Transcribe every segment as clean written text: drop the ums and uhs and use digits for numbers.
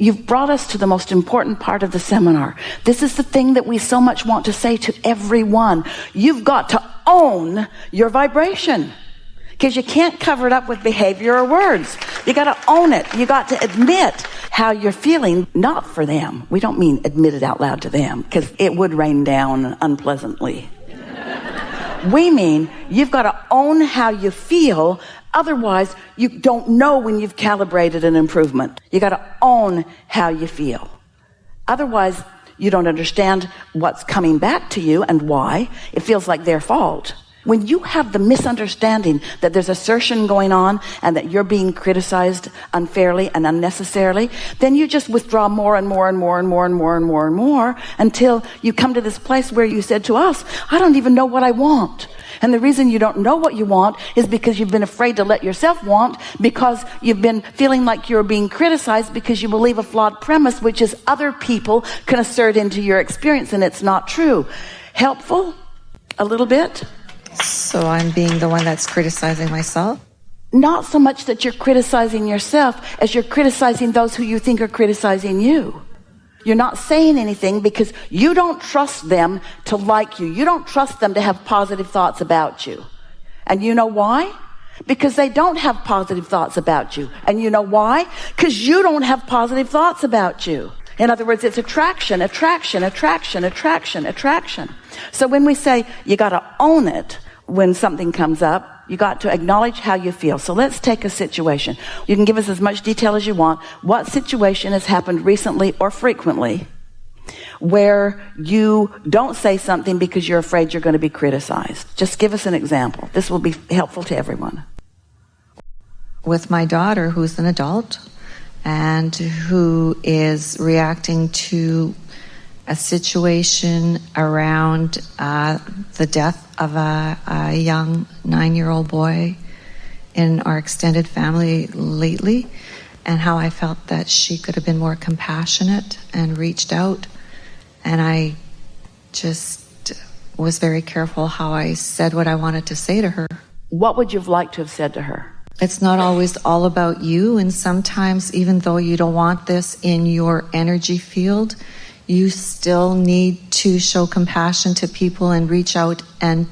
You've brought us to the most important part of the seminar. This is the thing that we so much want to say to everyone. You've got to own your vibration, because you can't cover it up with behavior or words. You got to own it. You got to admit how you're feeling, not for them. We don't mean admit it out loud to them, because it would rain down unpleasantly. We mean you've got to own how you feel. Otherwise, you don't know when you've calibrated an improvement. You got to own how you feel. Otherwise, you don't understand what's coming back to you and why. It feels like their fault. When you have the misunderstanding that there's assertion going on and that you're being criticized unfairly and unnecessarily, then you just withdraw more and more and more and more and more and more and more until you come to this place where you said to us, I don't even know what I want. And the reason you don't know what you want is because you've been afraid to let yourself want, because you've been feeling like you're being criticized because you believe a flawed premise, which is other people can assert into your experience, and it's not true. Helpful? A little bit? So I'm being the one that's criticizing myself? Not so much that you're criticizing yourself as you're criticizing those who you think are criticizing you. You're not saying anything because you don't trust them to like you. You don't trust them to have positive thoughts about you. And you know why? Because they don't have positive thoughts about you. And you know why? Because you don't have positive thoughts about you. In other words, it's attraction, attraction, attraction, attraction, attraction. So when we say you got to own it when something comes up, you got to acknowledge how you feel. So let's take a situation. You can give us as much detail as you want. What situation has happened recently or frequently where you don't say something because you're afraid you're going to be criticized? Just give us an example. This will be helpful to everyone. With my daughter, who's an adult and who is reacting to a situation around the death of a young 9-year-old boy in our extended family lately, and how I felt that she could have been more compassionate and reached out. And I just was very careful how I said what I wanted to say to her. What would you have liked to have said to her? It's not always all about you, and sometimes even though you don't want this in your energy field, you still need to show compassion to people and reach out and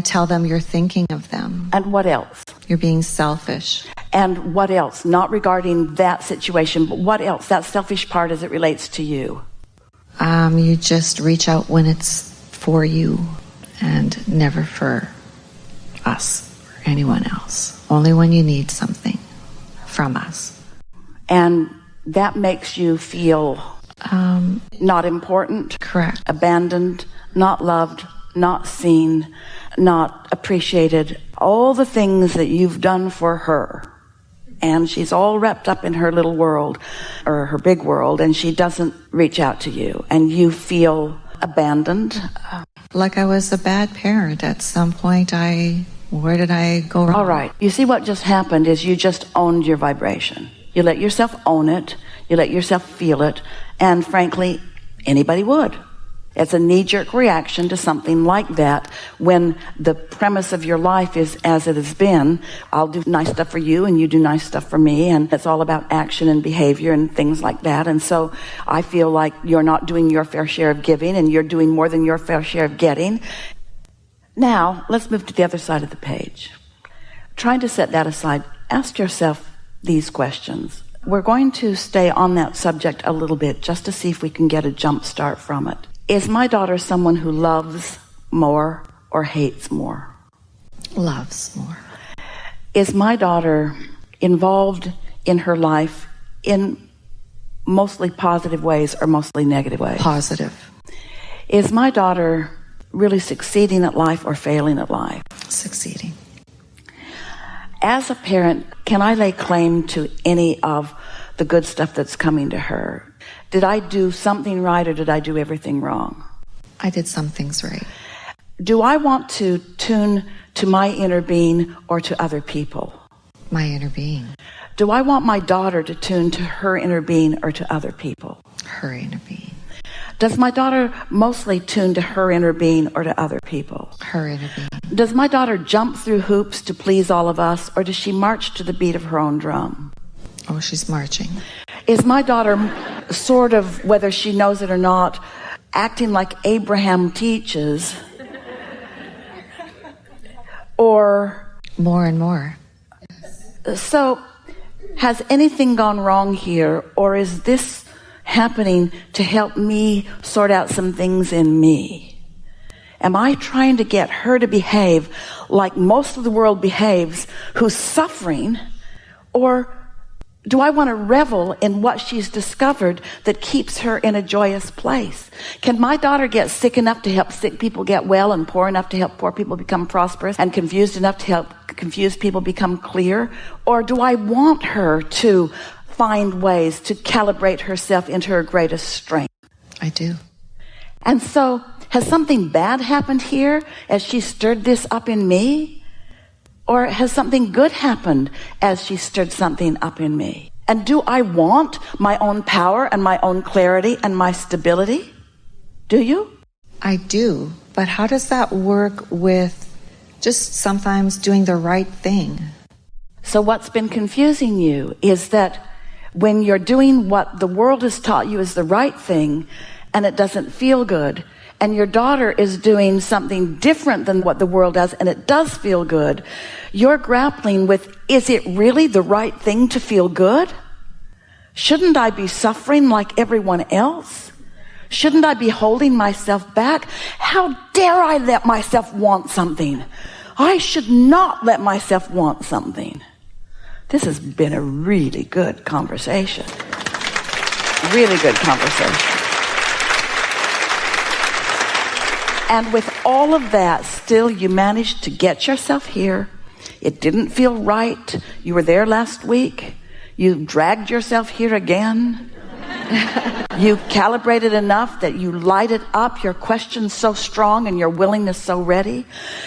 tell them you're thinking of them. And what else? You're being selfish. And what else? Not regarding that situation, but what else? That selfish part as it relates to you. You just reach out when it's for you and never for us or anyone else. Only when you need something from us. And that makes you feel not important. Correct. Abandoned, not loved, not seen, not appreciated. All the things that you've done for her. And she's all wrapped up in her little world, or her big world, and she doesn't reach out to you. And you feel abandoned. Like I was a bad parent at some point. Where did I go wrong? All right. You see what just happened is you just owned your vibration. You let yourself own it. You let yourself feel it. And frankly, anybody would. It's a knee-jerk reaction to something like that when the premise of your life is as it has been. I'll do nice stuff for you and you do nice stuff for me, and it's all about action and behavior and things like that. And so I feel like you're not doing your fair share of giving and you're doing more than your fair share of getting. Now, let's move to the other side of the page. Trying to set that aside, ask yourself these questions. We're going to stay on that subject a little bit just to see if we can get a jump start from it. Is my daughter someone who loves more or hates more? Loves more. Is my daughter involved in her life in mostly positive ways or mostly negative ways? Positive. Is my daughter really succeeding at life or failing at life? Succeeding. As a parent, can I lay claim to any of the good stuff that's coming to her? Did I do something right or did I do everything wrong? I did some things right. Do I want to tune to my inner being or to other people? My inner being. Do I want my daughter to tune to her inner being or to other people? Her inner being. Does my daughter mostly tune to her inner being or to other people? Her inner being. Does my daughter jump through hoops to please all of us, or does she march to the beat of her own drum? Oh, she's marching. Is my daughter sort of, whether she knows it or not, acting like Abraham teaches? Or more and more. So has anything gone wrong here, or is this happening to help me sort out some things in me? Am I trying to get her to behave like most of the world behaves, who's suffering? Or do I want to revel in what she's discovered that keeps her in a joyous place? Can my daughter get sick enough to help sick people get well, and poor enough to help poor people become prosperous, and confused enough to help confused people become clear? Or do I want her to find ways to calibrate herself into her greatest strength? I do. And so, has something bad happened here as she stirred this up in me? Or has something good happened as she stirred something up in me? And do I want my own power and my own clarity and my stability? Do you? I do. But how does that work with just sometimes doing the right thing? So what's been confusing you is that when you're doing what the world has taught you is the right thing and it doesn't feel good, and your daughter is doing something different than what the world does and it does feel good, you're grappling with, is it really the right thing to feel good? Shouldn't I be suffering like everyone else? Shouldn't I be holding myself back? How dare I let myself want something? I should not let myself want something. This has been a really good conversation. Really good conversation. And with all of that, still you managed to get yourself here. It didn't feel right. You were there last week. You dragged yourself here again. You calibrated enough that you lighted up your questions so strong and your willingness so ready.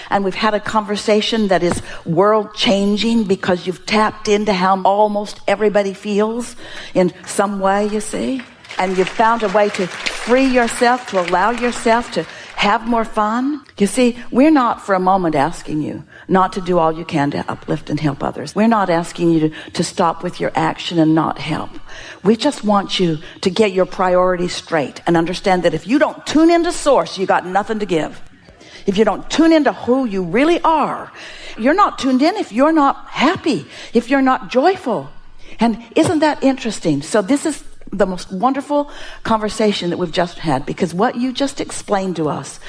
And we've had a conversation that is world changing because you've tapped into how almost everybody feels in some way, you see. And you've found a way to free yourself, to allow yourself to have more fun. You see, we're not for a moment asking you not to do all you can to uplift and help others. We're not asking you to stop with your action and not help. We just want you to get your priorities straight and understand that if you don't tune into source, you got nothing to give. If you don't tune into who you really are, you're not tuned in if you're not happy, if you're not joyful. And isn't that interesting? So this is the most wonderful conversation that we've just had, because what you just explained to us,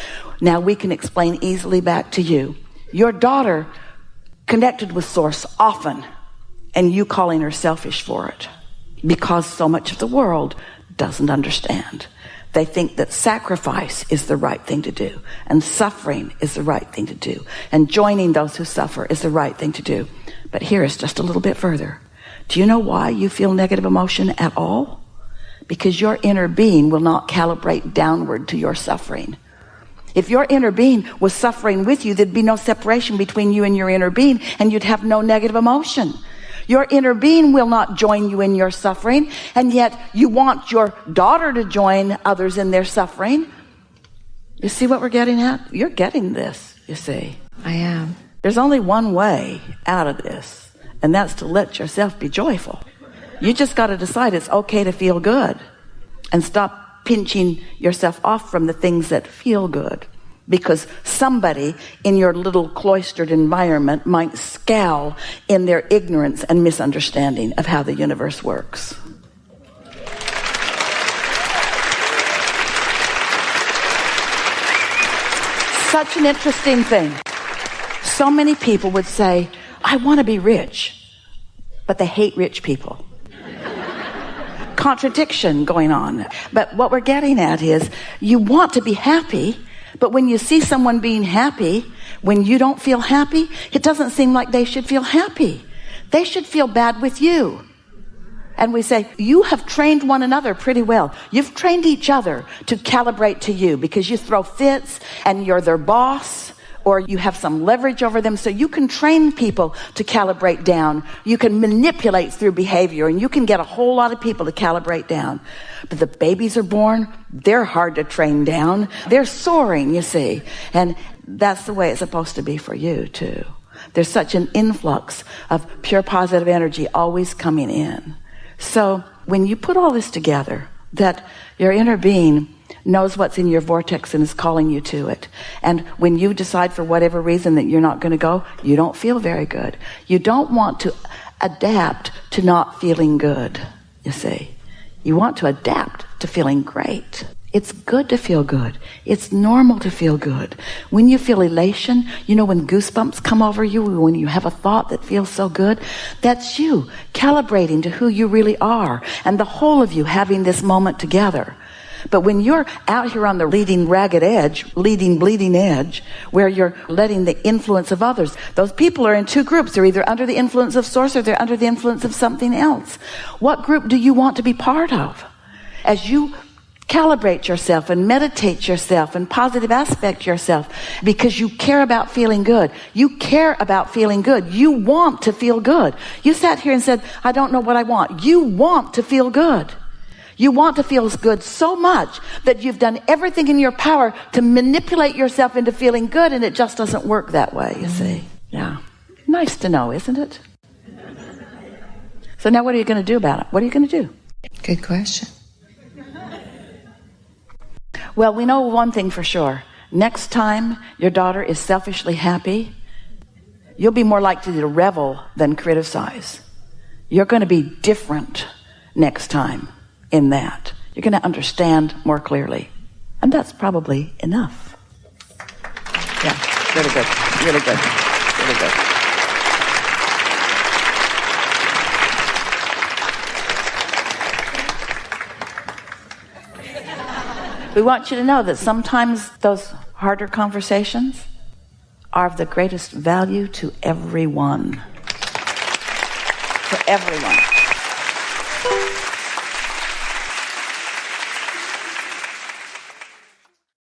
now we can explain easily back to you. Your daughter connected with source often, and you calling her selfish for it, because so much of the world doesn't understand. They think that sacrifice is the right thing to do, and suffering is the right thing to do, and joining those who suffer is the right thing to do. But here is just a little bit further. Do you know why you feel negative emotion at all? Because your inner being will not calibrate downward to your suffering. If your inner being was suffering with you, there'd be no separation between you and your inner being, and you'd have no negative emotion. Your inner being will not join you in your suffering, and yet you want your daughter to join others in their suffering. You see what we're getting at? You're getting this, you see. I am. There's only one way out of this, and that's to let yourself be joyful. You just got to decide it's okay to feel good and stop pinching yourself off from the things that feel good, because somebody in your little cloistered environment might scowl in their ignorance and misunderstanding of how the universe works. Such an interesting thing. So many people would say, I want to be rich, but they hate rich people. Contradiction going on. But what we're getting at is, you want to be happy, but when you see someone being happy, when you don't feel happy, it doesn't seem like they should feel happy. They should feel bad with you. And we say, you have trained one another pretty well. You've trained each other to calibrate to you because you throw fits and you're their boss, or you have some leverage over them, so you can train people to calibrate down. You can manipulate through behavior, and you can get a whole lot of people to calibrate down. But the babies are born, they're hard to train down. They're soaring, you see. And that's the way it's supposed to be for you, too. There's such an influx of pure positive energy always coming in. So when you put all this together, that your inner being knows what's in your vortex and is calling you to it. And when you decide for whatever reason that you're not going to go, you don't feel very good. You don't want to adapt to not feeling good, you see. You want to adapt to feeling great. It's good to feel good. It's normal to feel good. When you feel elation, you know, when goosebumps come over you, when you have a thought that feels so good, that's you calibrating to who you really are, and the whole of you having this moment together. But when you're out here on the leading bleeding edge, where you're letting the influence of others, those people are in two groups. They're either under the influence of source or they're under the influence of something else. What group do you want to be part of? As you calibrate yourself and meditate yourself and positive aspect yourself, because you care about feeling good. You care about feeling good. You want to feel good. You sat here and said, I don't know what I want. You want to feel good. You want to feel good so much that you've done everything in your power to manipulate yourself into feeling good, and it just doesn't work that way, you see. Yeah. Nice to know, isn't it? So now what are you going to do about it? What are you going to do? Good question. Well, we know one thing for sure. Next time your daughter is selfishly happy, you'll be more likely to revel than criticize. You're going to be different next time in that. You're going to understand more clearly. And that's probably enough. Yeah, really good. Really good. Really good. We want you to know that sometimes those harder conversations are of the greatest value to everyone. To everyone.